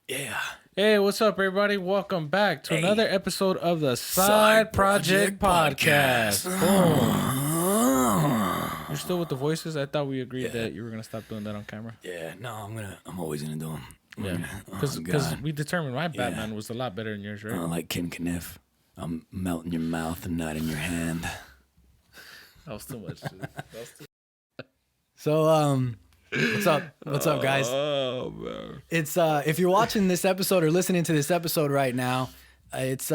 Yeah. Hey, what's up, everybody? Welcome back to another episode of the Side Project Podcast. Boom. You're still with the voices? I thought we agreed that you were going to stop doing that on camera. Yeah, no, I'm always gonna do them. Yeah. Because we determined my Batman was a lot better than yours, right? Like Ken Kniff. I'm melting your mouth and not in your hand. That was too much, dude. So, what's up, guys? Oh, man. It's if you're watching this episode or listening to this episode right now, it's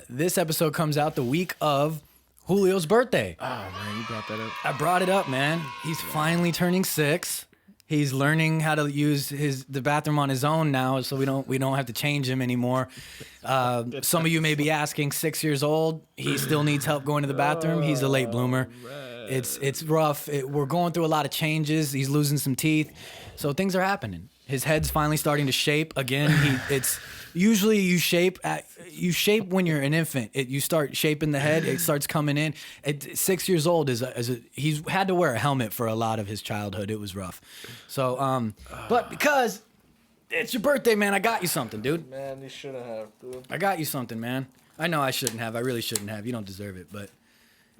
this episode comes out the week of Julio's birthday. Oh, man, you brought that up. I brought it up, man. He's finally turning 6. He's learning how to use the bathroom on his own now, so we don't have to change him anymore. Some of you may be asking, 6 years old, he still needs help going to the bathroom. He's a late bloomer. It's rough. We're going through a lot of changes. He's losing some teeth, so things are happening. His head's finally starting to shape again. It's usually you shape when you're an infant. You start shaping the head. It starts coming in. At 6 years old he's had to wear a helmet for a lot of his childhood. It was rough. So but because it's your birthday, man, I got you something, dude. Man, you shouldn't have, dude. I got you something, man. I know I shouldn't have. I really shouldn't have. You don't deserve it, but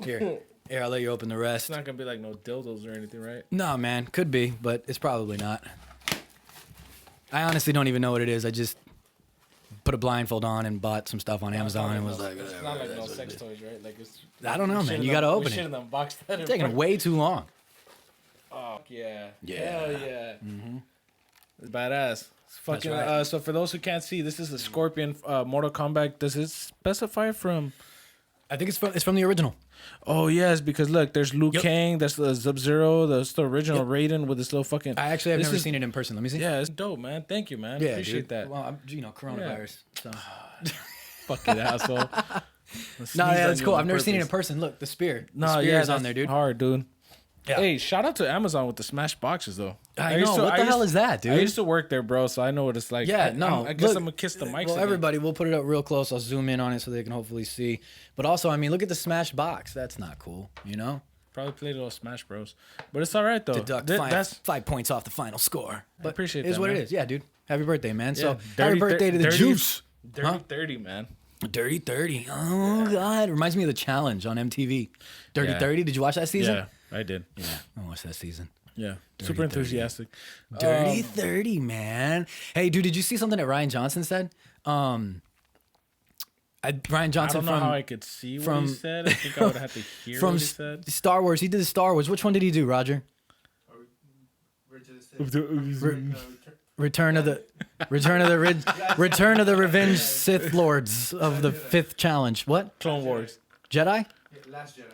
here, I'll let you open the rest. It's not going to be like no dildos or anything, right? No, man, could be, but it's probably not. I honestly don't even know what it is. I just put a blindfold on and bought some stuff on Amazon and was like, it's not like no sex toys, right? Like it's. I don't know, man. You got to open it. Shouldn't unbox that. It's taking way too long. Oh yeah. Yeah. Hell yeah. Mm-hmm. It's badass. It's fucking. Right. So for those who can't see, this is the Scorpion Mortal Kombat. Does it specify from? I think it's from the original. Oh yes, because look, there's Liu Kang, there's the Sub-Zero, there's the original Raiden with this little fucking. I actually have never seen it in person. Let me see. Yeah, it's dope, man. Thank you, man. Yeah, appreciate that. Well, coronavirus. So. Fucking asshole. No, yeah, that's cool. I've never seen it in person. Look, the spear. The spear is on there, dude. Hard, dude. Yeah. Hey, shout out to Amazon with the smash boxes, though. I know. What the hell is that, dude? I used to work there, bro, so I know what it's like. Yeah, I guess I'm gonna kiss the mics. Well, everybody, we'll put it up real close. I'll zoom in on it so they can hopefully see. But also, I mean, look at the smash box. That's not cool, you know? Probably played a little Smash Bros. But it's all right, though. Deduct 5 points off the final score. But I appreciate that, It is what man. it is. Yeah, dude. Happy birthday, man. Yeah, So, happy birthday to the Juice. Dirty 30, man. Dirty 30. Oh, God. Reminds me of the challenge on MTV. Dirty 30. Did you watch that season? Yeah, I did. Yeah, I watched that season. Yeah, super enthusiastic. Dirty 30, man. Hey, dude, did you see something that Ryan Johnson said? Ryan Johnson I don't know how I could see what he said. I think I would have to hear what he said. Star Wars. He did the Star Wars. Which one did he do, Roger? Return of the Revenge Sith Lords of the 5th challenge. What? Clone Wars. Jedi?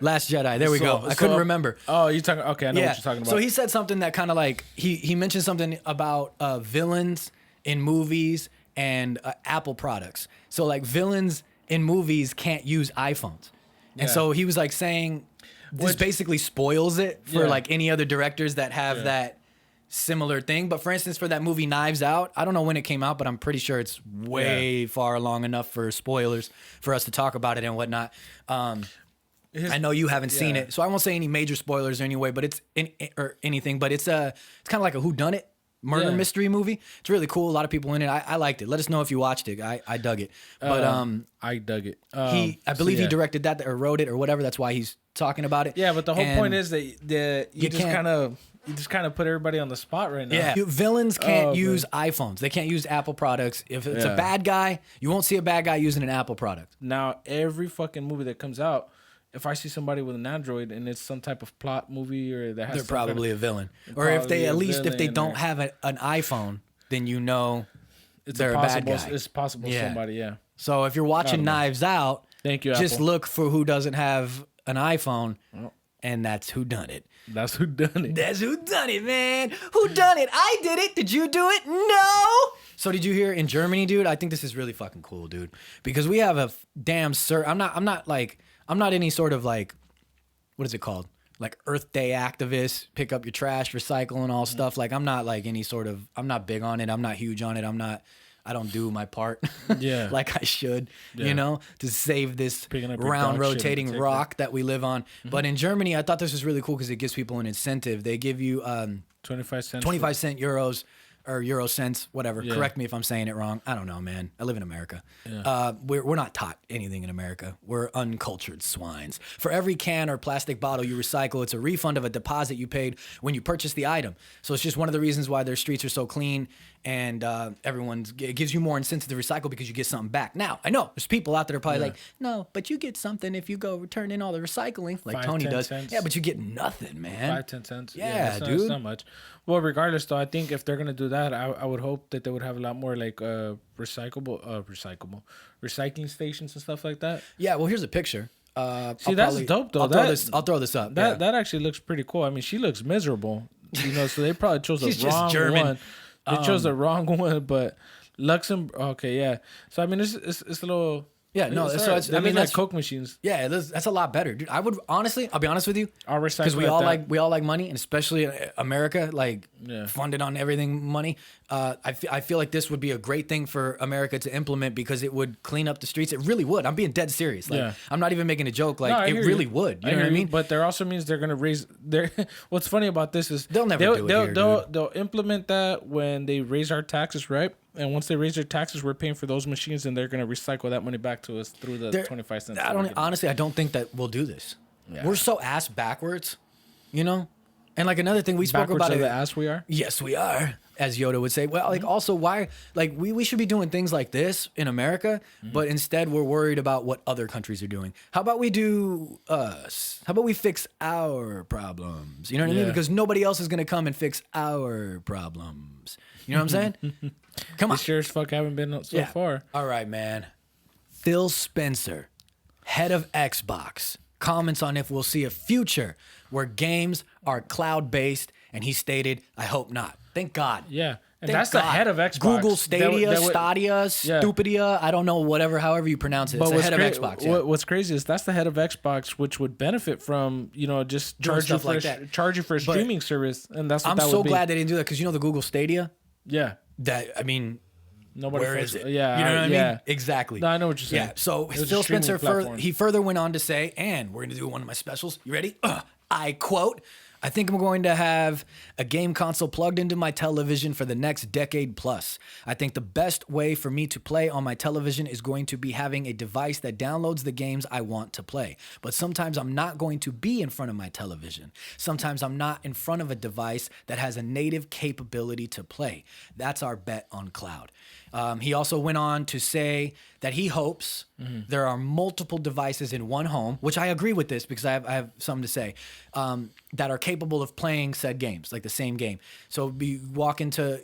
Last Jedi. There we go. I couldn't remember. Oh, you're talking. Okay, I know what you're talking about. So he said something that kind of like he mentioned something about villains in movies and Apple products. So like villains in movies can't use iPhones, and so he was like saying this basically spoils it for like any other directors that have that similar thing. But for instance, for that movie Knives Out, I don't know when it came out, but I'm pretty sure it's way far along enough for spoilers for us to talk about it and whatnot. I know you haven't seen it, so I won't say any major spoilers or anyway, but it's anything. But it's kind of like a whodunit murder mystery movie. It's really cool. A lot of people in it. I liked it. Let us know if you watched it. I dug it. But I dug it. I believe he directed that or wrote it or whatever. That's why he's talking about it. Yeah, but the whole point is that you just kind of put everybody on the spot right now. Yeah, villains can't use iPhones. They can't use Apple products. If it's a bad guy, you won't see a bad guy using an Apple product. Now, every fucking movie that comes out, if I see somebody with an Android and it's some type of plot movie or that has they're probably a villain. Or if they if they don't have an iPhone, then you know they're a bad guy. It's possible somebody, yeah. So if you're watching Knives Out, thank you, just Apple. look for who doesn't have an iPhone, and that's who done it. That's who done it. That's who done it, man. Who done it? I did it. Did you do it? No. So did you hear in Germany, dude? I think this is really fucking cool, dude. Because we have a damn I'm not any sort of like, what is it called? Like Earth Day activist, pick up your trash, recycle and all stuff. Like I'm not like any sort of, I'm not big on it. I'm not huge on it. I don't do my part like I should, you know, to save this round rotating rock that we live on. But in Germany, I thought this was really cool because it gives people an incentive. They give you 25 cents euros or euro cents, whatever. Yeah. Correct me if I'm saying it wrong. I don't know, man. I live in America. Yeah. We're not taught anything in America. We're uncultured swines. For every can or plastic bottle you recycle, it's a refund of a deposit you paid when you purchased the item. So it's just one of the reasons why their streets are so clean, and it gives you more incentive to recycle because you get something back. Now, I know there's people out there that are probably like, no, but you get something if you go return in all the recycling, like 5, Tony 10 does. cents. Yeah, but you get nothing, man. 5-10 cents. Yeah, that's dude. Not, not much. Well, regardless, though, I think if they're gonna do that, I would hope that they would have a lot more like recycling stations and stuff like that. Yeah. Well, here's a picture. See, that's dope though. I'll throw this up. That actually looks pretty cool. I mean, she looks miserable, so they probably chose the wrong German. one. They chose the wrong one, but Luxembourg. Okay, yeah. So I mean, it's a little. Yeah, no. It's So right. it's, They I mean, look that's like Coke machines. Yeah, that's a lot better, dude. I would honestly, I'll be honest with you, I'll recycle because we at all that. like money, and especially America, like funded on everything money. I feel like this would be a great thing for America to implement because it would clean up the streets. It really would. I'm being dead serious. Like, I'm not even making a joke. Like, it really would. You know what I mean? But there also means they're gonna raise their. What's funny about this is They'll never do it here, they'll implement that when they raise our taxes, right? And once they raise their taxes, we're paying for those machines, and they're gonna recycle that money back to us through the 25 cents. I don't think that we'll do this. Yeah. We're so ass backwards, you know. And like another thing we spoke backwards about of it. the ass we are. Yes, we are, as Yoda would say. Well, like also why like we should be doing things like this in America, but instead we're worried about what other countries are doing. How about we do us? How about we fix our problems? You know what I mean? Because nobody else is gonna come and fix our problems. You know what I'm saying? Come on. They sure as fuck haven't been so far. All right, man. Phil Spencer, head of Xbox, comments on if we'll see a future where games are cloud-based, and he stated, I hope not. Thank God. Yeah. And Thank that's God. the head of Xbox. Google Stadia, That would- Stadia, Stupidia, I don't know, however you pronounce it. It's the head of Xbox. Yeah. What's crazy is that's the head of Xbox, which would benefit from, just charge you for a streaming service. And that's what I'm that so would be. glad they didn't do that because the Google Stadia, Yeah. nobody where is it? Yeah. You know what I mean? Exactly. No, I know what you're saying. Yeah. So It was a Phil streaming Spencer, platform. he further went on to say, and we're going to do one of my specials. You ready? I quote, I think I'm going to have a game console plugged into my television for the next decade plus. I think the best way for me to play on my television is going to be having a device that downloads the games I want to play. But sometimes I'm not going to be in front of my television. Sometimes I'm not in front of a device that has a native capability to play. That's our bet on cloud. He also went on to say that he hopes there are multiple devices in one home, which I agree with this because I have something to say, that are capable of playing said games, like the same game. So you walk into,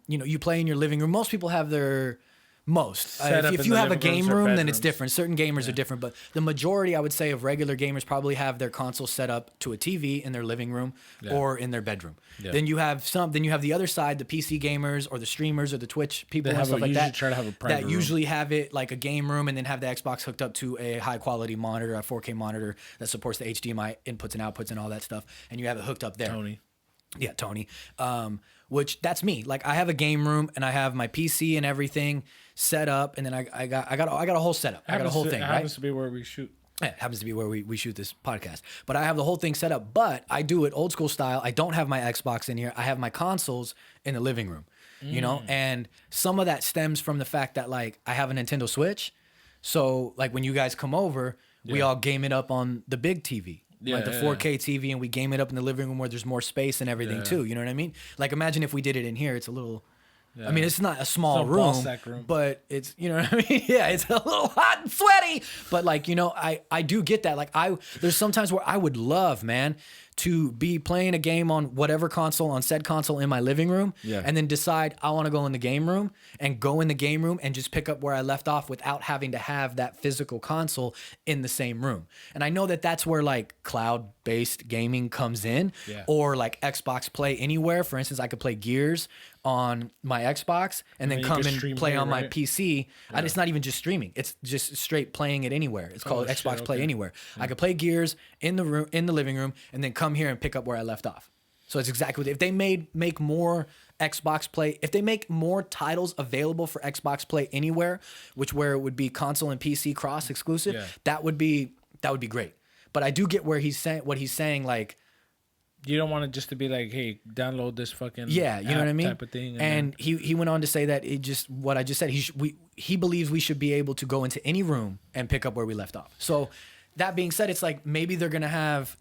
you play in your living room. Most people have their... if you have a game room, then it's different. Certain gamers are different, but the majority, I would say, of regular gamers probably have their console set up to a TV in their living room or in their bedroom. Yeah. Then you have the other side, the PC gamers or the streamers or the Twitch people and stuff like that. Try to have a private room. Usually have it like a game room and then have the Xbox hooked up to a high quality monitor, a 4K monitor that supports the HDMI inputs and outputs and all that stuff, and you have it hooked up there. Tony. Which that's me. Like I have a game room and I have my PC and everything set up, and then I got a whole setup. I got a whole thing. It happens to be where we shoot. It happens to be where we shoot this podcast. But I have the whole thing set up. But I do it old school style. I don't have my Xbox in here. I have my consoles in the living room. And some of that stems from the fact that like I have a Nintendo Switch. So like when you guys come over, we all game it up on the big TV. Like the 4K TV, and we game it up in the living room where there's more space and everything too. You know what I mean? Like imagine if we did it in here. It's a little... I mean, it's not a small room, but it's, you know what I mean? Yeah, it's a little hot and sweaty. But like, I do get that. Like there's sometimes where I would love, man, to be playing a game on whatever console, on said console in my living room, and then decide I want to go in the game room and just pick up where I left off without having to have that physical console in the same room. And I know that that's where like cloud-based gaming comes in, or like Xbox Play Anywhere. For instance, I could play Gears on my Xbox and then come and play on my PC. And it's not even just streaming. It's just straight playing it anywhere. It's called Xbox Play Anywhere. I could play Gears in the room, in the living room, and then come here and pick up where I left off. So it's exactly if they make more Xbox Play, if they make more titles available for Xbox Play Anywhere, where it would be console and PC cross exclusive, that would be great. But I do get where he's saying like You don't want it just to be like, hey, download this fucking you know what I mean, type of thing. And he went on to say that it just what I just said. He believes we should be able to go into any room and pick up where we left off. So that being said, it's like maybe they're gonna have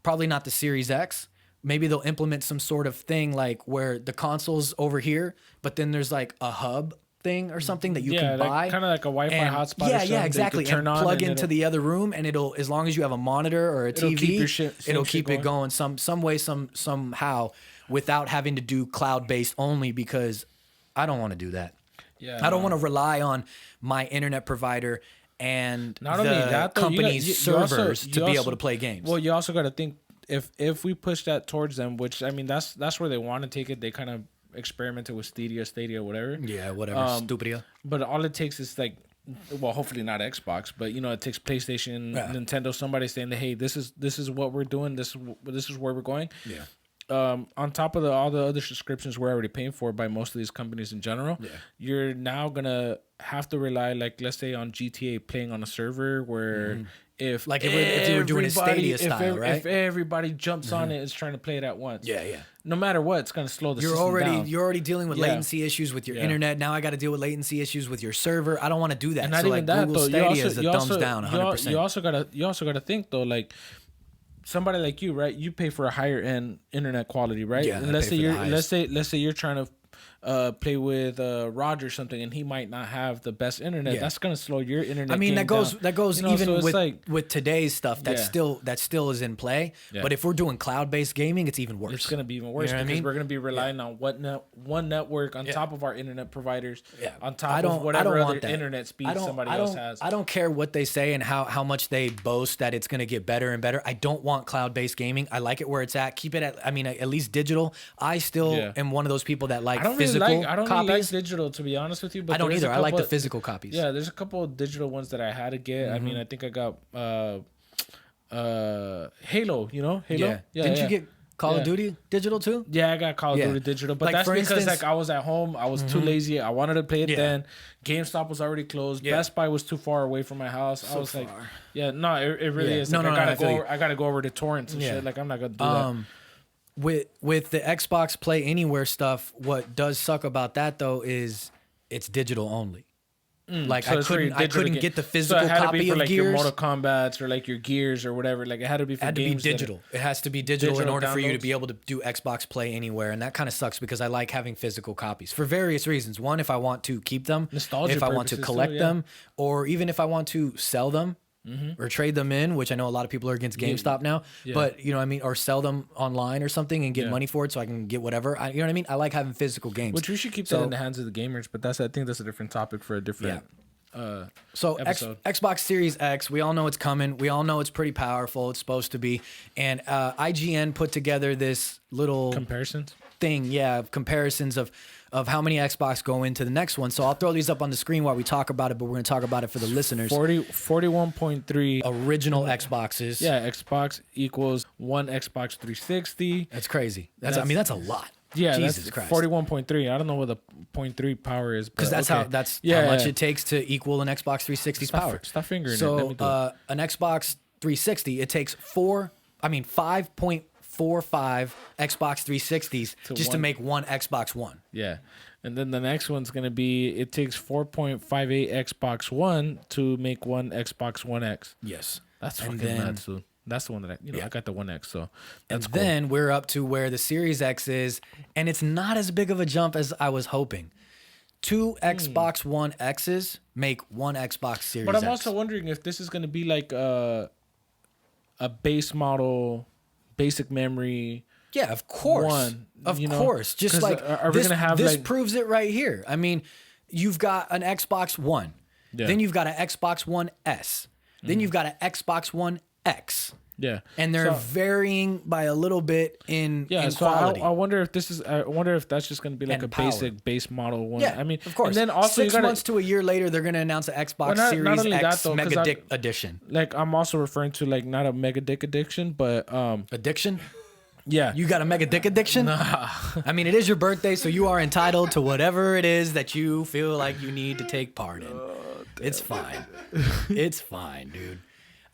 probably not the Series X. Maybe they'll implement some sort of thing like where the console's over here, but then there's like a hub thing or something that you can buy, kind of like a Wi-Fi hotspot. Yeah, exactly. And plug into the other room, and it'll, as long as you have a monitor or a TV, it'll keep it going some way, somehow, without having to do cloud-based only. Because I don't want to do that. Yeah, I don't want to rely on my internet provider and not only that, though, company's servers to be able to play games. Well, you also got to think if we push that towards them, which I mean that's where they want to take it. They kind of experimented with Stadia, whatever. Yeah, whatever. Stupidia. But all it takes is like, well, hopefully not Xbox, but you know, it takes PlayStation, Nintendo, somebody saying that, hey, this is what we're doing. This is where we're going. Yeah. On top of all the other subscriptions we're already paying for by most of these companies in general, you're now gonna have to rely, like, let's say on GTA playing on a server where if you were doing a Stadia style, right? If everybody jumps on it and is trying to play it at once, no matter what, it's gonna slow the system down. You're already dealing with latency issues with your internet. Now I got to deal with latency issues with your server. I don't want to do that. And not even that, Google though. Stadia is a thumbs down, 100%. You also gotta think though, like, somebody like you, right? You pay for a higher end internet quality, right? Yeah. And let's say you're trying to play with Rod or something, and he might not have the best internet. Yeah. That's gonna slow your internet. I mean, that goes you know, even so with today's stuff. That still is in play. Yeah. But if we're doing cloud based gaming, it's even worse. It's gonna be even worse, you know, because we're gonna be relying on one network on top of our internet providers. Yeah. On top of whatever other internet speed somebody else has. I don't care what they say and how much they boast that it's gonna get better and better. I don't want cloud based gaming. I like it where it's at. Keep it at. I mean, at least digital. I still am one of those people that like physical. I don't really like digital, to be honest with you. But I don't either. I like the physical copies. Yeah, there's a couple of digital ones that I had to get. I mean, I think I got Halo. You know, Halo. Yeah. Didn't you get Call of Duty digital too? Yeah, I got Call of Duty digital, but like, that's because instance, like I was at home. I was too lazy. I wanted to play it then. GameStop was already closed. Best Buy was too far away from my house. I was like, it really is. Like, I gotta go over to torrents and shit. Like, I'm not gonna do that. With the Xbox Play Anywhere stuff, what does suck about that though is it's digital only. Like so I couldn't get the physical copy of like Gears. Your Mortal Kombats or like your Gears or whatever. Like it had to be for games. Digital. It has to be digital in order for you to be able to do Xbox Play Anywhere, and that kind of sucks because I like having physical copies for various reasons. One, if I want to keep them, if I want to collect them, or even if I want to sell them. Or trade them in, which I know a lot of people are against GameStop now, but you know what I mean, or sell them online or something and get money for it so I can get whatever. You know what I mean? I like having physical games. Which we should keep that in the hands of the gamers, but I think that's a different topic for a different episode. Xbox Series X, we all know it's coming. We all know it's pretty powerful. It's supposed to be. And IGN put together this little comparisons of how many Xbox go into the next one. So I'll throw these up on the screen while we talk about it, but we're going to talk about it for the listeners. 41.3 original Xboxes. Yeah, Xbox equals one Xbox 360. That's crazy. That's a lot. Yeah, Jesus Christ. 41.3. I don't know what the 0.3 power is. Because that's how much it takes to equal an Xbox 360's power. Stop fingering it. So an Xbox 360, it takes 5.45 Xbox 360s just to make one Xbox One. Yeah. And then the next one's going to be, it takes 4.58 Xbox One to make one Xbox One X. Yes. That's fucking nuts, dude. That's the one that I got the One X, so that's cool. Then we're up to where the Series X is, and it's not as big of a jump as I was hoping. 2 Xbox One X's make one Xbox Series X. But I'm also wondering if this is going to be like a base model, basic memory. Yeah, of course. Of course. Just like are we gonna have this proves it right here. I mean, you've got an Xbox One. Yeah. Then you've got an Xbox One S. Then you've got an Xbox One X. Yeah. And they're varying by a little bit in quality. I wonder if that's just going to be like a basic base model one. Yeah, I mean, of course. And then also 6 months to a year later, they're going to announce an Xbox Series X Mega Dick Edition. Like, I'm also referring to like not a Mega Dick Addiction, but addiction. Yeah. You got a mega dick addiction? Nah. I mean, it is your birthday, so you are entitled to whatever it is that you feel like you need to take part in. It's fine. It's fine, dude.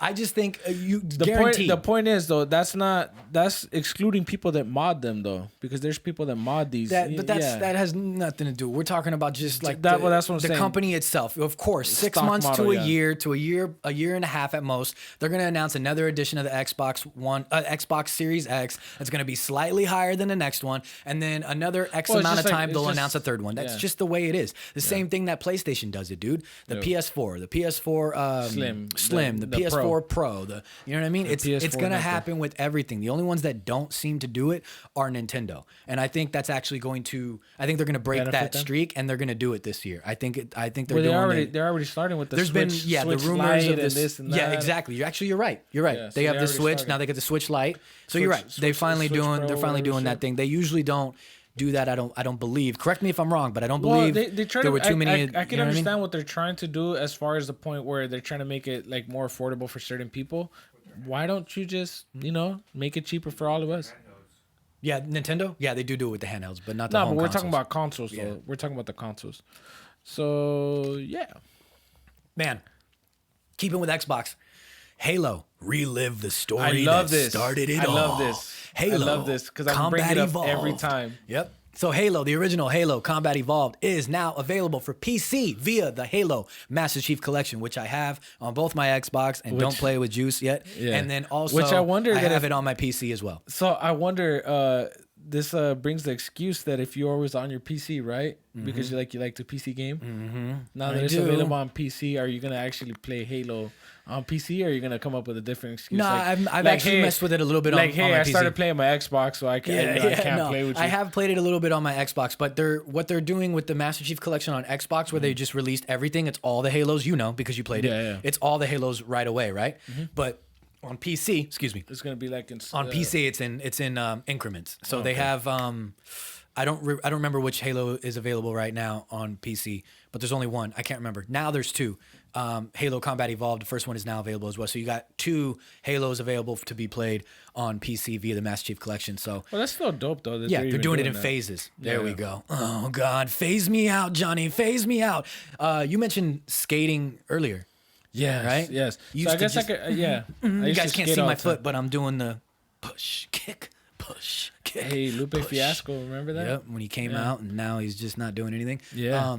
I just think you The guaranteed. point is though, that's excluding people that mod them though, because there's people that mod these. That has nothing to do. We're talking about just like that's what I'm saying. Company itself. Of course, 6 months to a year a year and a half at most. They're going to announce another edition of the Xbox Series X. That's going to be slightly higher than the next one, and then another X amount of time they'll announce a third one. That's just the way it is. The same thing that PlayStation does it, dude. The PS4, the PS4 Slim, the PS4 Pro, you know what I mean? It's gonna happen with everything. The only ones that don't seem to do it are Nintendo, and I think that's actually going to. I think they're gonna break that streak, and they're gonna do it this year. I think they're already starting with the. There's Switch, been Switch the rumors of this and that. Yeah, exactly. You're right. You're right. Yeah, they have the Switch now. They get the Switch Lite. So you're right. They're finally doing that thing. They usually don't do that. I don't believe. Correct me if I'm wrong, but I don't believe there were too many. I can understand what they're trying to do as far as the point where they're trying to make it like more affordable for certain people. Why don't you just make it cheaper for all of us? Yeah, Nintendo. Yeah, they do it with the handhelds, but not the home but we're consoles. talking about consoles. Though. Yeah. We're talking about the consoles. So yeah, man, keeping with Xbox. Halo, relive the story that started it all. I love this. Halo, I love this because I bring it up Evolved. every time. Yep. So Halo, the original Halo Combat Evolved, is now available for PC via the Halo Master Chief Collection, which I have on both my Xbox and don't play with Juice yet. Yeah. And then also, which I have it on my PC as well. So I wonder, this brings the excuse that if you're always on your PC, right? Mm-hmm. Because you like to PC game. Mm-hmm. Now that it's available on PC, are you gonna actually play Halo on PC, or are you gonna come up with a different excuse? No, I've actually messed with it a little bit. Like, on my I PC. started playing my Xbox, so I can't play with you. I have played it a little bit on my Xbox, but what they're doing with the Master Chief Collection on Xbox, where they just released everything. It's all the Halos, because you played it. Yeah. It's all the Halos right away, right? Mm-hmm. But on PC, excuse me, it's gonna be like on PC. It's in increments. So they have I don't remember which Halo is available right now on PC, but there's only one. I can't remember. Now there's two. Halo Combat Evolved, the first one is now available as well. So you got two Halos available to be played on PC via the Master Chief Collection. So that's still dope though. They're doing it in phases. There we go. Oh God, phase me out, Johnny. Phase me out. You mentioned skating earlier. Yeah. Right. Yes. So I guess I could. Yeah. You guys can't see my foot, but I'm doing the push kick. Push, kick, hey, Lupe push. Fiasco, remember that? Yep, when he came out, and now he's just not doing anything. Yeah.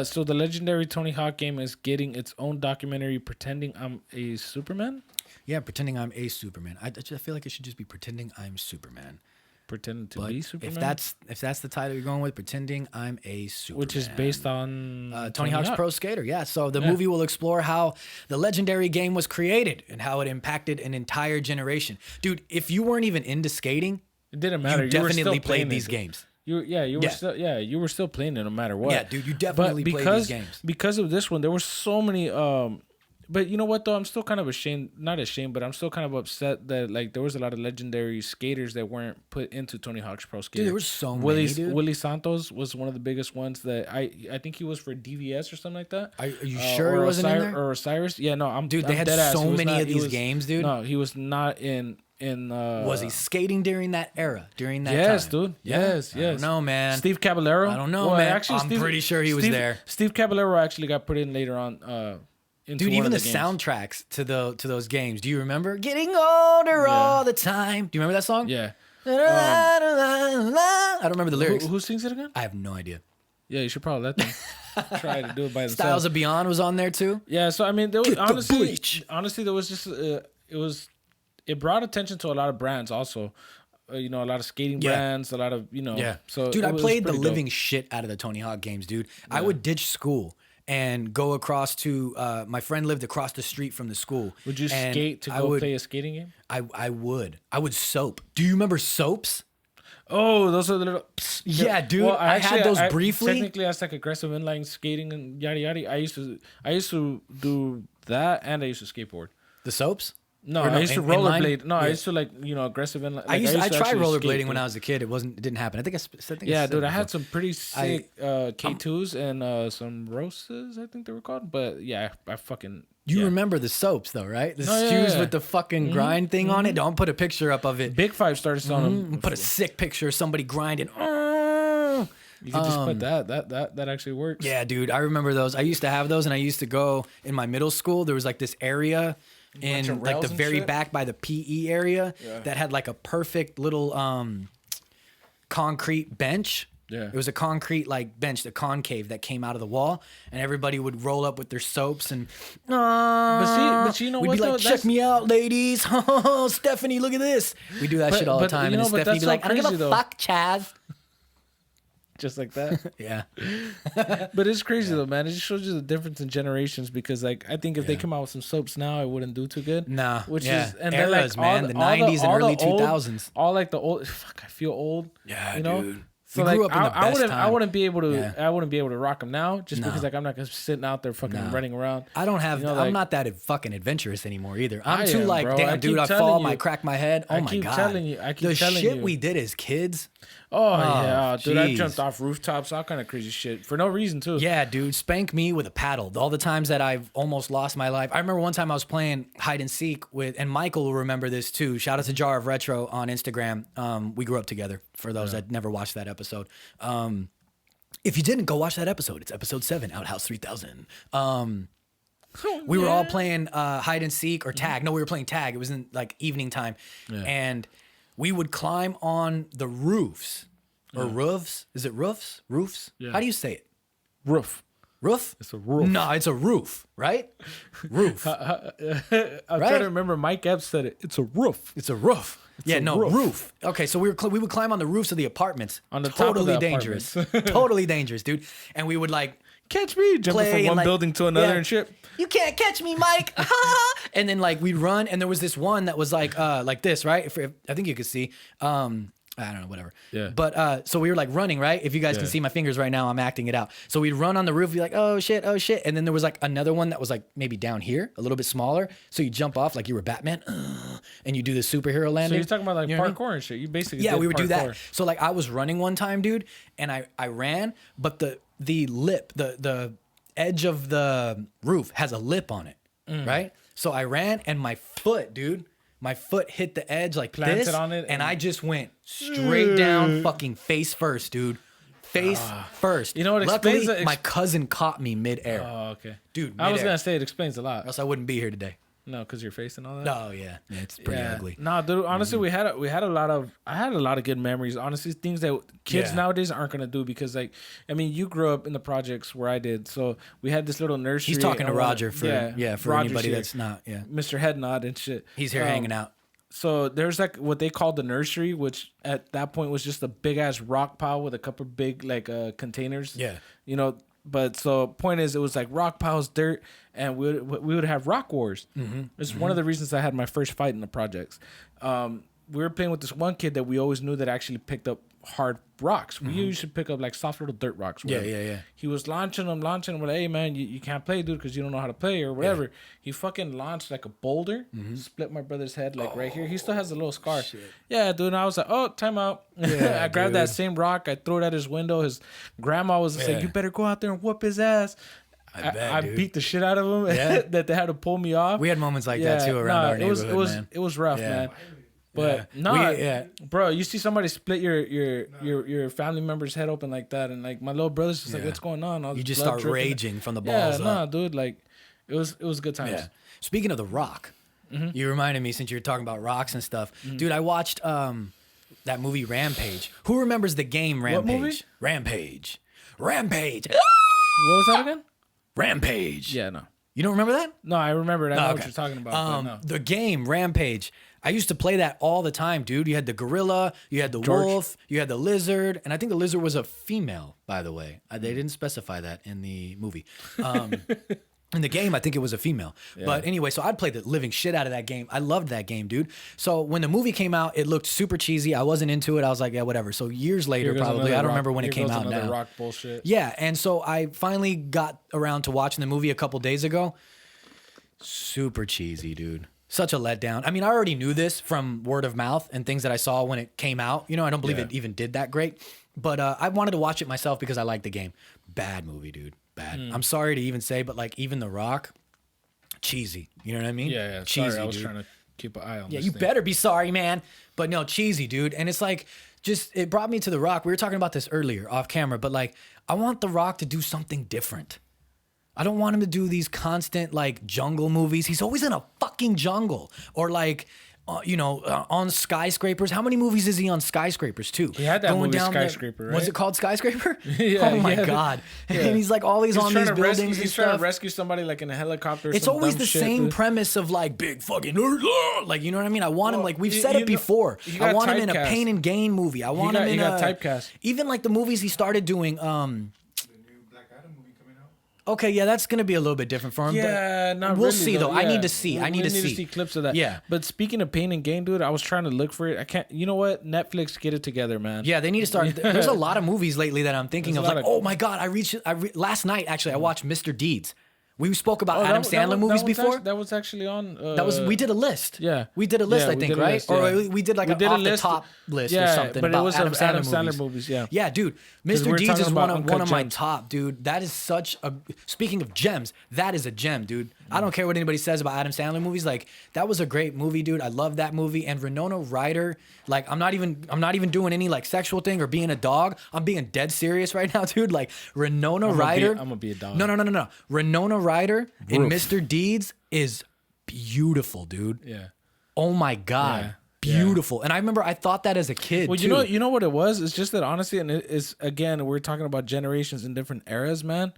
So the legendary Tony Hawk game is getting its own documentary, Pretending I'm a Superman? Yeah, Pretending I'm a Superman. I feel like it should just be Pretending I'm Superman. Pretending to be Superman? If that's the title you're going with, Pretending I'm a Superman. Which is based on Tony Hawk's Pro Skater. Yeah, so the movie will explore how the legendary game was created and how it impacted an entire generation. Dude, if you weren't even into skating, it didn't matter. You definitely played these games. You were still playing it no matter what. Yeah, dude, you definitely played these games. Because of this one, there were so many. But you know what though? I'm still kind of ashamed. Not ashamed, but I'm still kind of upset that like there was a lot of legendary skaters that weren't put into Tony Hawk's Pro Skater. Dude, there were so many. Dude. Willie Santos was one of the biggest ones that I think he was for DVS or something like that. Are you sure he wasn't in there? Or Osiris? Yeah, no, Dude, they had so many of these games, dude. No, he was not in. Was he skating during that era? During that yes, time? Dude. Yes, I don't know, man. Steve Caballero? I don't know, man. Actually, I'm pretty sure he was there. Steve Caballero actually got put in later on. Dude, even the soundtracks to those games. Do you remember? Getting older all the time. Do you remember that song? Yeah. I don't remember the lyrics. Who sings it again? I have no idea. Yeah, you should probably let them try to do it by themselves. Styles of Beyond was on there too. Yeah, so I mean, there was honestly there was just it brought attention to a lot of brands also. A lot of skating brands, a lot of Yeah. So dude, I played the living shit out of the Tony Hawk games, dude. Yeah. I would ditch school and go across to my friend lived across the street from the school. Would you skate to go play a skating game? I would soap. Do you remember soaps? Oh, those are the little. Yeah, dude. Well, I had those briefly. Technically, that's like aggressive inline skating and yada yada. I used to do that, and I used to skateboard. The soaps? No, I used to rollerblade. No, I used to aggressive inline. I tried rollerblading when I was a kid. It didn't happen. I think dude, I had some pretty sick K2s and some roses. I think they were called. But yeah, I fucking. You remember the soaps though, right? The shoes with the fucking grind thing on it. Don't put a picture up of it. Big Five started selling them. Put a sick picture of somebody grinding. You can just put that actually works. Yeah, dude. I remember those. I used to have those, and I used to go in my middle school. There was like this area in like the very back by the PE area that had like a perfect little concrete bench. Yeah. It was a concrete like bench, the concave that came out of the wall, and everybody would roll up with their soaps and but you know we'd what? Be like, check me out, ladies. Stephanie, look at this. We do that shit all the time, and Stephanie be like, I don't give a fuck, Chaz. Just like that. Yeah. But it's crazy though, man. It just shows you the difference in generations because like I think if they come out with some soaps now, it wouldn't do too good. Nah. Which is and eras, then, like, man. The 90s and early 2000s. All like the old I feel old. Yeah, you know? dude. So we grew like, up in the best time. I wouldn't be able to rock them now just because like I'm not gonna be sitting out there fucking running around. I don't have. I'm not that fucking adventurous anymore either. I'm too like, bro. damn, dude, I fall, I crack my head. Oh my god. I keep telling you. The shit we did as kids. Oh yeah, dude! I jumped off rooftops, all kind of crazy shit for no reason too. Yeah, dude, spank me with a paddle. All the times that I've almost lost my life. I remember one time I was playing hide and seek with, and Michael will remember this too. Shout out to Jar of Retro on Instagram. We grew up together. For those that never watched that episode, if you didn't, go watch that episode. It's episode 7, Outhouse 3000. We were all playing hide and seek or tag. No, we were playing tag. It was in like evening time, and we would climb on the roofs or roofs. Is it roofs? Roofs? Yeah. How do you say it? Roof. Roof? It's a roof. No, it's a roof, right? Roof. I'm trying to remember. Mike Epps said it. It's a roof. It's a roof. Roof. Okay, so we would climb on the roofs of the apartments. On the top of the dangerous. Totally dangerous, dude. And we would like catch me jumping from one building to another and shit. You can't catch me, Mike. And then like we'd run, and there was this one that was like this, right? If I think you could see. I don't know, whatever. Yeah. But so we were like running, right? If you guys can see my fingers right now, I'm acting it out. So we'd run on the roof, be like, oh shit. And then there was like another one that was like maybe down here, a little bit smaller. So you jump off like you were Batman, and you do the superhero landing. So you're talking about like parkour and shit. You basically we would do that. So like I was running one time, dude, and I ran, but the edge of the roof has a lip on it, right? So I ran, and my foot hit the edge like planted this, on it, and I just went straight down, fucking face first, dude. Face first. You know what? Luckily, my cousin caught me midair. Oh, okay. Dude, I was gonna say it explains a lot. Or else I wouldn't be here today. No, because your face and all that. Oh yeah, it's pretty ugly. No, dude. Honestly, I had a lot of good memories. Honestly, things that kids nowadays aren't gonna do because, like, I mean, you grew up in the projects where I did, so we had this little nursery. He's talking to Roger for anybody that's not Mr. Headnod and shit. He's here hanging out. So there's like what they called the nursery, which at that point was just a big ass rock pile with a couple big like containers. Yeah, you know. But so point is, it was like rock piles, dirt, and we would have rock wars. It's one of the reasons I had my first fight in the projects. We were playing with this one kid that we always knew that actually picked up hard rocks. We usually pick up like soft little dirt rocks. Yeah. He was launching them. We're like, hey man, you can't play, dude, because you don't know how to play or whatever. Yeah. He fucking launched like a boulder, split my brother's head like right here. He still has a little scar. Shit. Yeah, dude. And I was like, oh, time out. Yeah, I grabbed that same rock. I threw it at his window. His grandma was like, you better go out there and whoop his ass. I beat the shit out of him. Yeah. That they had to pull me off. We had moments like that too around our neighborhood. It was rough, man. But bro, you see somebody split your family member's head open like that, and like my little brother's just like, what's going on? You just start raging from the balls up. Dude, like it was good times. Yeah. Speaking of The Rock, you reminded me since you were talking about rocks and stuff, dude. I watched that movie Rampage. Who remembers the game Rampage? What movie? Rampage. What was that again? Rampage. Yeah, no. You don't remember that? No, I remember it. I know what you're talking about. The game Rampage. I used to play that all the time, dude. You had the gorilla, you had the wolf, you had the lizard, and I think the lizard was a female, by the way. They didn't specify that in the movie. In the game, I think it was a female. Yeah. But anyway, so I'd play the living shit out of that game. I loved that game, dude. So when the movie came out, it looked super cheesy. I wasn't into it. I was like, yeah, whatever. So years later, probably. I don't remember when it came out now. Rock bullshit. Yeah, and so I finally got around to watching the movie a couple days ago. Super cheesy, dude. Such a letdown. I mean, I already knew this from word of mouth and things that I saw when it came out. You know, I don't believe it even did that great. But I wanted to watch it myself because I liked the game. Bad movie, dude. Bad. I'm sorry to even say, but like even The Rock, cheesy. You know what I mean? Yeah. Cheesy, sorry, I was trying to keep an eye on this. Yeah, you better be sorry, man. But no, cheesy, dude. And it's like, just, it brought me to The Rock. We were talking about this earlier off camera, but like, I want The Rock to do something different. I don't want him to do these constant like jungle movies. He's always in a fucking jungle or like. On skyscrapers. How many movies is he on skyscrapers too? He had that movie Skyscraper, right? Was it called Skyscraper? Yeah, oh my God. Yeah. And he's like always on these buildings. He's trying to rescue somebody like in a helicopter. It's always the same premise of like big fucking like, you know what I mean? I want him like we've said it before. I want him in a Pain and Gain movie. I want him in a typecast. Even like the movies he started doing okay, yeah, that's gonna be a little bit different for him. Yeah, but we'll see though. Yeah. I need to see. I need to see clips of that. Yeah. But speaking of Pain and Gain, dude, I was trying to look for it. I can't. You know what? Netflix, get it together, man. Yeah, they need to start. There's a lot of movies lately that I'm thinking of. Like, oh my God, last night actually I watched Mr. Deeds. We spoke about Adam Sandler movies before. That was actually on. We did a list. Yeah, we did a list. I think right, or we did like an off the top list or something. But it was Adam Sandler movies. Yeah, yeah, dude. Mr. Deeds is one of my top, dude. That is such a. Speaking of gems, that is a gem, dude. I don't care what anybody says about Adam Sandler movies. Like that was a great movie, dude. I love that movie. And Winona Ryder. Like I'm not even doing any like sexual thing or being a dog. I'm being dead serious right now, dude. Like Winona Ryder. I'm gonna be a dog. No. Winona Ryder in Mr. Deeds is beautiful, dude. Yeah. Oh my God. Yeah. Beautiful. And I remember I thought that as a kid. Well, too. you know what it was? It's just that honestly, and it's again, we're talking about generations in different eras, man.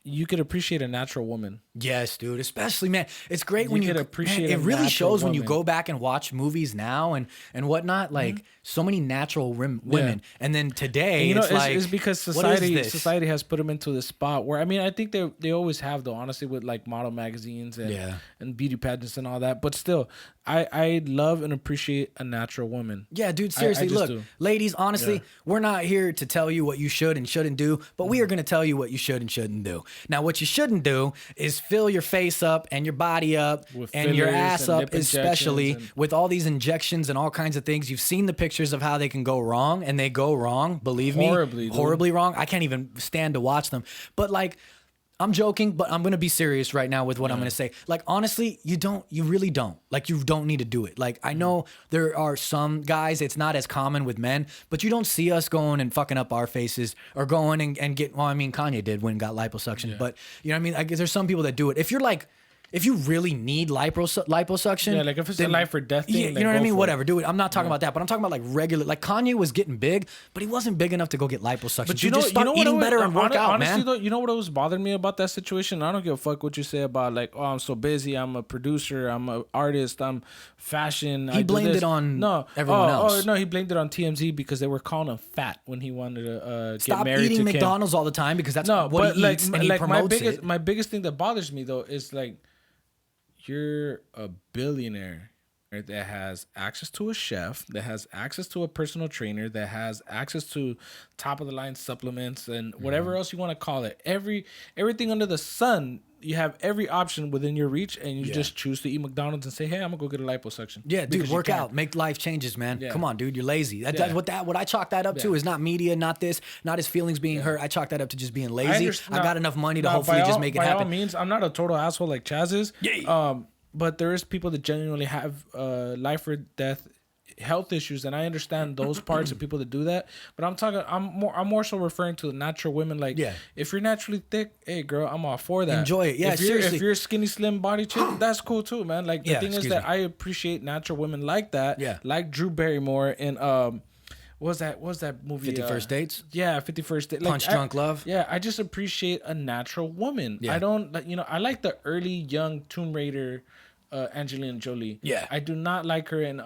You could appreciate a natural woman. Yes, dude. Especially, man, it's great when you could appreciate. Man, it really shows when you go back and watch movies now and whatnot. Like so many natural women, and then today, and, it's because society has put them into this spot where I think they always have though. Honestly, with like model magazines and beauty pageants and all that, but still, I love and appreciate a natural woman. Yeah, dude. Seriously, look, ladies. Honestly, we're not here to tell you what you should and shouldn't do, but we are going to tell you what you should and shouldn't do. Now, what you shouldn't do is fill your face up and your body up and your ass up, especially with all these injections and all kinds of things. You've seen the pictures of how they can go wrong, and they go wrong. Believe me, horribly wrong. I can't even stand to watch them. But like, I'm joking, but I'm gonna be serious right now with what I'm gonna say. Like, honestly, you really don't. Like, you don't need to do it. Like, I know there are some guys, it's not as common with men, but you don't see us going and fucking up our faces or going and get. Well, I mean, Kanye did when he got liposuction, but you know what I mean. Like, there's some people that do it. If you really need liposuction, like if it's a life or death thing, you know what I mean. Whatever, do it. I'm not talking about that, but I'm talking about like regular. Like Kanye was getting big, but he wasn't big enough to go get liposuction. But just start eating better and work out, honestly, man. Though, you know what was bothering me about that situation? I don't give a fuck what you say about like, oh, I'm so busy. I'm a producer. I'm an artist. I'm fashion. He blamed it on everyone else. Oh no, he blamed it on TMZ because they were calling him fat when he wanted to stop get married eating to McDonald's all the time because that's what he eats and he promotes it. My biggest thing that bothers me though is like, you're a billionaire, right, that has access to a chef, that has access to a personal trainer, that has access to top of the line supplements and whatever else you want to call it. Everything under the sun, you have every option within your reach, and you just choose to eat McDonald's and say, "Hey, I'm gonna go get a liposuction." Yeah, dude, work out, make life changes, man. Yeah. Come on, dude, you're lazy. That's what I chalk that up to is not media, not this, not his feelings being hurt. I chalk that up to just being lazy. I got enough money to hopefully just make it happen. By all means, I'm not a total asshole like Chaz is. Yeah. But there is people that genuinely have life or death health issues, and I understand those parts of people that do that. But I'm more so referring to the natural women. Like, if you're naturally thick, hey girl, I'm all for that. Enjoy it. Yeah, seriously. If you're a skinny, slim body chick, that's cool too, man. Like the thing is that I appreciate natural women like that. Yeah. Like Drew Barrymore in what was that movie? 50 First Dates? Yeah, 50 First Dates. Punch Drunk Love? Yeah, I just appreciate a natural woman. Yeah. I don't, I like the early young Tomb Raider Angelina Jolie. Yeah. I do not like her in,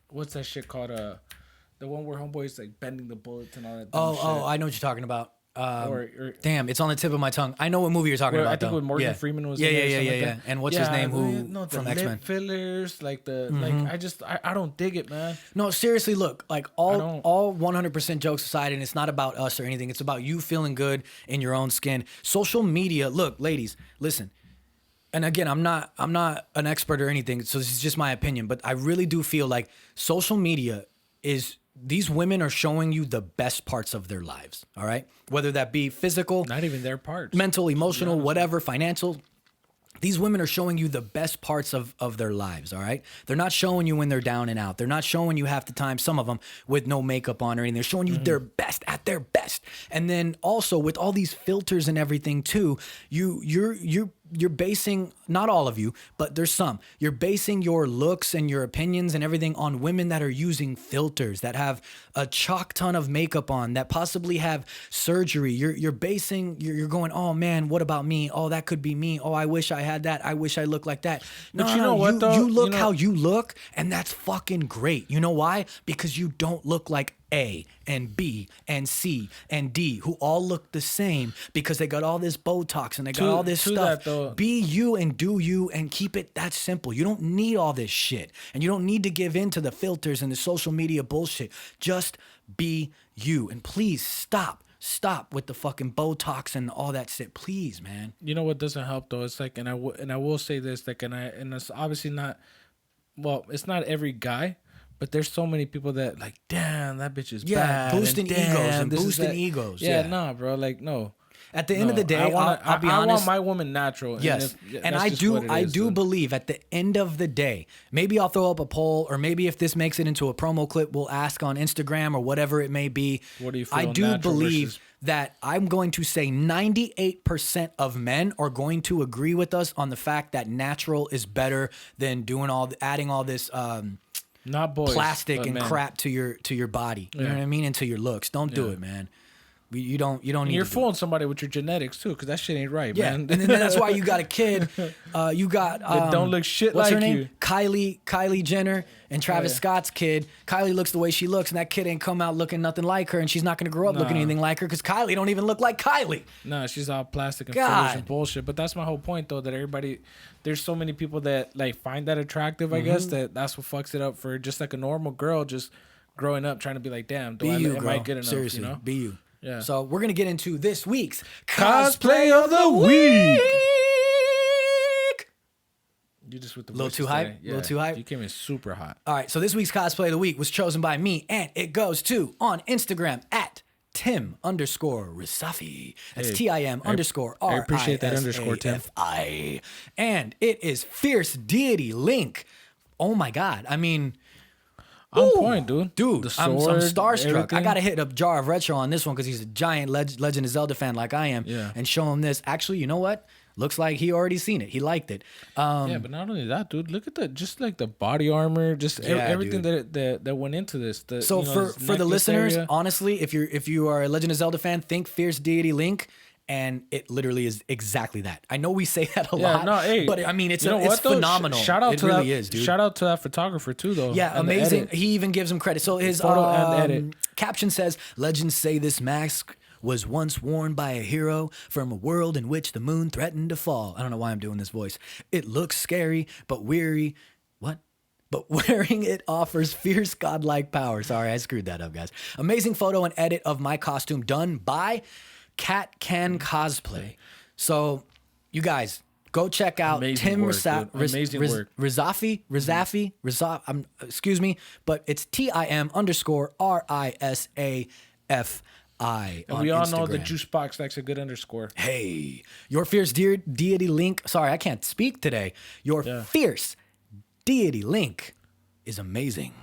what's that shit called? The one where homeboy's like bending the bullets and all that. Oh, I know what you're talking about. Damn, it's on the tip of my tongue. I know what movie you're talking about. I think with Morgan Freeman was yeah. And what's his name? From X-Men? Lip fillers, like I don't dig it, man. No, seriously, look, like all 100% jokes aside, and it's not about us or anything. It's about you feeling good in your own skin. Social media, look, ladies, listen. And again, I'm not an expert or anything, so this is just my opinion. But I really do feel like social media is. These women are showing you the best parts of their lives, all right? Whether that be physical, not even their parts, mental, emotional, whatever, financial, These women are showing you the best parts of their lives, all right? They're not showing you when they're down and out. They're not showing you half the time, some of them, with no makeup on or anything. They're showing you their best at their best. And then also with all these filters and everything too, you're basing, not all of you, but there's some. You're basing your looks and your opinions and everything on women that are using filters, that have a chalk ton of makeup on, that possibly have surgery. You're going, oh man, what about me? Oh, that could be me. Oh, I wish I had that. I wish I looked like that. No, but you know what though? You look how you look, and that's fucking great. You know why? Because you don't look like A and B and C and D, who all look the same because they got all this Botox and they got all this stuff. Be you and do you and keep it that simple. You don't need all this shit, and you don't need to give in to the filters and the social media bullshit. Just be you, and please stop with the fucking Botox and all that shit, please, man. You know what doesn't help though? It's like, and I will say this, like, and it's obviously not. Well, it's not every guy. But there's so many people that like, damn, that bitch is bad. Boosting egos. Yeah, nah, bro. Like, no. At the end of the day, I'll be honest. I want my woman natural. Yes, and I do believe at the end of the day, maybe I'll throw up a poll, or maybe if this makes it into a promo clip, we'll ask on Instagram or whatever it may be. What do you feel? I do believe that I'm going to say 98% of men are going to agree with us on the fact that natural is better than adding all this. Not boys, plastic and crap to your body. You know what I mean? And to your looks. Don't do it, man. You don't need. You're to fooling somebody with your genetics too, because that shit ain't right, man. And then that's why you got a kid. You got that don't look shit what's like her name? you. Kylie Jenner and Travis Scott's kid. Kylie looks the way she looks, and that kid ain't come out looking nothing like her, and she's not gonna grow up looking anything like her because Kylie don't even look like Kylie. Nah, she's all plastic and fillers and bullshit. But that's my whole point, though, that everybody, there's so many people that like find that attractive. I guess that's what fucks it up for just like a normal girl just growing up trying to be like, damn, am I good enough? Seriously, you know? be you. Yeah. So we're gonna get into this week's Cosplay of the Week. You just with the little too hype. Yeah. Little too hype. You came in super hot. All right. So this week's Cosplay of the Week was chosen by me, and it goes to on Instagram at Tim_Risafi. That's TIM_RISAFI. I appreciate that underscore, Tim. And it is Fierce Deity Link. Oh my God. I mean, on point, dude. Dude, the sword, I'm starstruck. everything. I gotta hit a jar of retro on this one because he's a giant Legend of Zelda fan like I am. Yeah. And show him this. Actually, you know what? Looks like he already seen it. He liked it. Yeah, but not only that, dude. Look at just like the body armor, just everything that went into this. So for the listeners, honestly, if you are a Legend of Zelda fan, think Fierce Deity Link. And it literally is exactly that. I know we say that a lot, but I mean, it's phenomenal. Shout out to really that, is, dude. Shout out to that photographer too, though. Yeah, amazing. He even gives him credit. So his photo and edit caption says, "Legends say this mask was once worn by a hero from a world in which the moon threatened to fall." I don't know why I'm doing this voice. It looks scary, but weary. What? But wearing it offers fierce godlike power. Sorry, I screwed that up, guys. Amazing photo and edit of my costume done by Cat Can Cosplay. So, you guys, go check out Tim Risafi. Excuse me, but it's TIM_RISAFI. And we all know the juice box likes a good underscore. Hey, your fierce deity link. Sorry, I can't speak today. Your fierce deity link is amazing.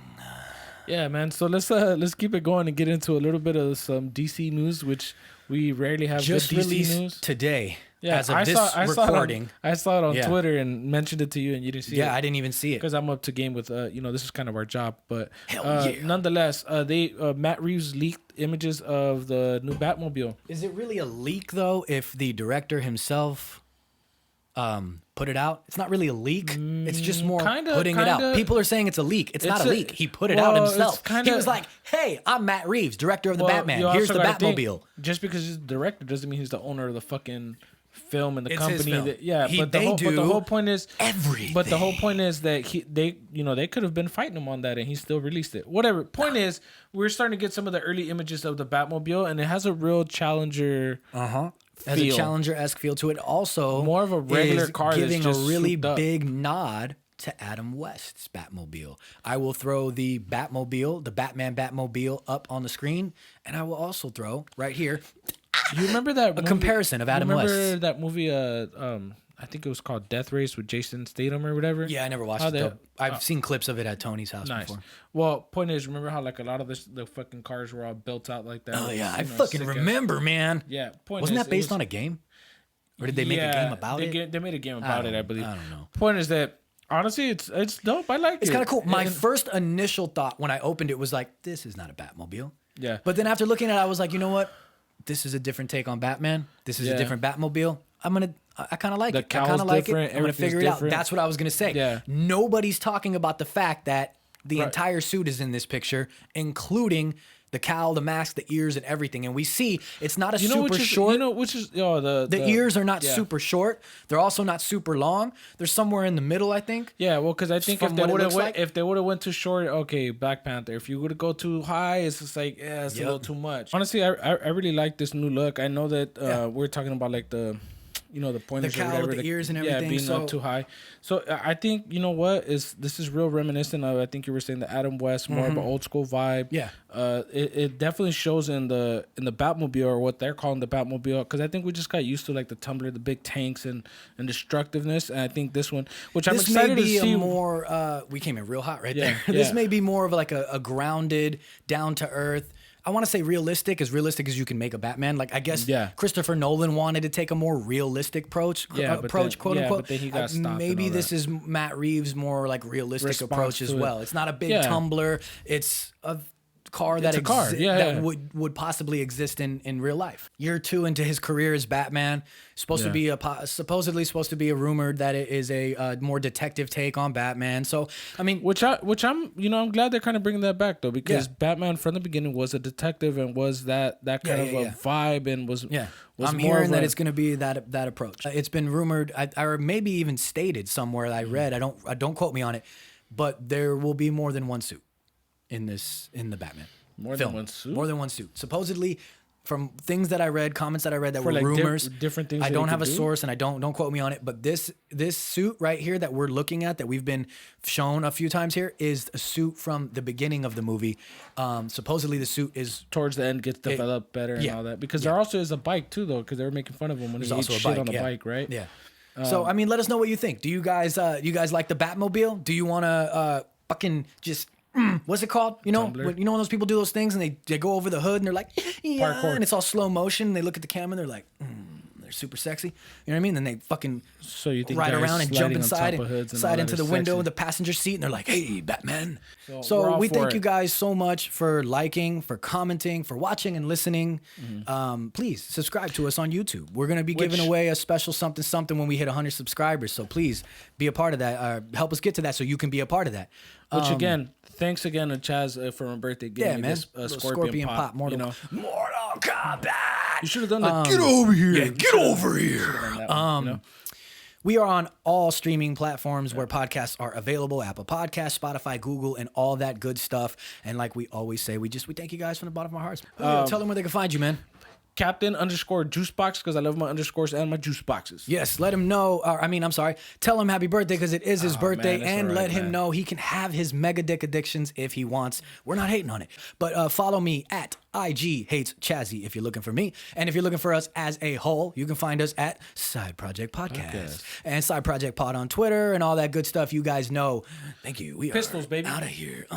Yeah, man. So let's keep it going and get into a little bit of some DC news, which we rarely have. Just good DC released news today. Yeah, as of this recording. I saw it on Twitter and mentioned it to you, and you didn't see it. Yeah, I didn't even see it because I'm up to game with. This is kind of our job, but hell yeah. Nonetheless, Matt Reeves leaked images of the new Batmobile. Is it really a leak though? If the director himself put it out, it's not really a leak. It's just more putting it out. People are saying it's a leak. It's not a leak. He put it out himself. He was like, "Hey, I'm Matt Reeves, director of the Batman. Here's the Batmobile." Just because he's the director doesn't mean he's the owner of the fucking film and the company. His film. But the whole point is everything. But the whole point is that they could have been fighting him on that, and he still released it. Whatever. Point is, we're starting to get some of the early images of the Batmobile, and it has a real Challenger. Has a Challenger-esque feel to it. Also, more of a regular car, giving that's just a really souped up. big nod to Adam West's Batmobile. I will throw the Batmobile, the Batman Batmobile, up on the screen, and I will also throw right here. You remember that comparison of Adam West? Remember that movie? I I think it was called Death Race with Jason Statham or whatever. Yeah, I never watched it. Though. I've seen clips of it at Tony's house before. Well, point is, remember how like a lot of the fucking cars were all built out like that? Oh yeah, I fucking remember, man. Yeah, wasn't that based on a game, or did they make a game about it? They made a game about it, I believe. I don't know. Point is that honestly, it's dope. I like it. It's kind of cool. My first initial thought when I opened it was like, this is not a Batmobile. Yeah. But then after looking at it, I was like, you know what? This is a different take on Batman. This is a different Batmobile. I kind of like it. I kind of like it. I'm going to figure it out. That's what I was going to say. Yeah. Nobody's talking about the fact that the entire suit is in this picture, including the cowl, the mask, the ears, and everything. And we see it's not super short. The ears are not super short. They're also not super long. They're somewhere in the middle, I think. Yeah, well, because I think if they would have went too short, okay, Black Panther. If you would have go too high, it's just like, it's a little too much. Honestly, I really like this new look. I know that we're talking about like the pointers, the cowl, the ears, and everything. Yeah, being up too high. So I think this is real reminiscent of. I think you were saying the Adam West, more of an old school vibe. Yeah. It definitely shows in the Batmobile, or what they're calling the Batmobile, because I think we just got used to like the Tumbler, the big tanks and destructiveness. And I think this one, which I'm excited to see, more. We came in real hot right there. This may be more of like a grounded, down to earth. I want to say realistic as you can make a Batman. Like, I guess Christopher Nolan wanted to take a more realistic approach, quote unquote. But then he got stopped. Maybe this is Matt Reeves' more like realistic approach as well. It's not a big tumbler. It's a car that would possibly exist in real life. Year 2 into his career as Batman, supposedly supposed to be rumored that it is a more detective take on Batman. So I mean, which I'm glad they're kind of bringing that back though, because Batman from the beginning was a detective and was that kind of a vibe and was I'm hearing that it's going to be that approach. It's been rumored, or maybe even stated somewhere that I read. I don't quote me on it, but there will be more than one suit in the Batman film. More than one suit. Supposedly, from things that I read, comments that I read that were like rumors. Different things. I don't have a source, and I don't quote me on it. But this suit right here that we're looking at, that we've been shown a few times here, is a suit from the beginning of the movie. Supposedly, the suit is towards the end gets developed better and all that, because there also is a bike too, though, because they were making fun of him when he ate shit on the bike, right? Yeah. So I mean, let us know what you think. Do you guys like the Batmobile? Do you want to fucking just what's it called? You know when those people do those things and they go over the hood and they're like, parkour, and it's all slow motion. And they look at the camera and they're like, they're super sexy. You know what I mean? Then they fucking ride around and jump inside into the window of the passenger seat, and they're like, hey, Batman. So we thank you guys so much for liking, for commenting, for watching and listening. Please subscribe to us on YouTube. We're going to be giving away a special something when we hit 100 subscribers. So please be a part of that. Help us get to that so you can be a part of that. Which again, thanks again to Chaz for my birthday giving me this Scorpion Pop. Mortal Kombat. You should have done that. Get over here. Yeah, get over here. We are on all streaming platforms where podcasts are available: Apple Podcasts, Spotify, Google, and all that good stuff. And like we always say, we thank you guys from the bottom of our hearts. Tell them where they can find you, man. Captain_Juicebox, because I love my underscores and my juice boxes. Yes, let him know. Tell him happy birthday, because it is his birthday, and let him know he can have his mega dick addictions if he wants. We're not hating on it. But follow me at IG Hates Chazzy if you're looking for me. And if you're looking for us as a whole, you can find us at Side Project Podcast. And Side Project Pod on Twitter and all that good stuff you guys know. Thank you. We Pistols, are baby. Out of here.